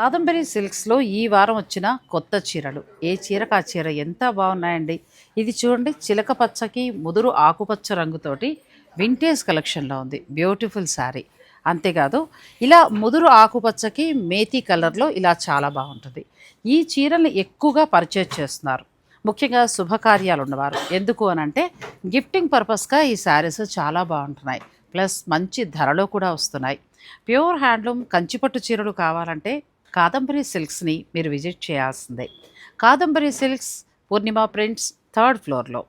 కాదంబరి సిల్క్స్లో ఈ వారం వచ్చిన కొత్త చీరలు, ఏ చీరకు ఆ చీర ఎంత బాగున్నాయండి. ఇది చూడండి, చిలక పచ్చకి ముదురు ఆకుపచ్చ రంగుతోటి వింటేజ్ కలెక్షన్లో ఉంది. బ్యూటిఫుల్ శారీ. అంతేకాదు, ఇలా ముదురు ఆకుపచ్చకి మేతి కలర్లో ఇలా చాలా బాగుంటుంది. ఈ చీరల్ని ఎక్కువగా పర్చేజ్ చేస్తున్నారు, ముఖ్యంగా శుభకార్యాలు ఉన్నవారు. ఎందుకు అనంటే గిఫ్టింగ్ పర్పస్గా ఈ శారీస్ చాలా బాగుంటున్నాయి. ప్లస్ మంచి ధరలో కూడా వస్తున్నాయి. ప్యూర్ హ్యాండ్లూమ్ కంచిపట్టు చీరలు కావాలంటే కాదంబరి సిల్క్స్ని మీరు విజిట్ చేయాల్సిందే. కాదంబరి సిల్క్స్, పూర్ణిమ ప్రింట్స్, థర్డ్ ఫ్లోర్లో.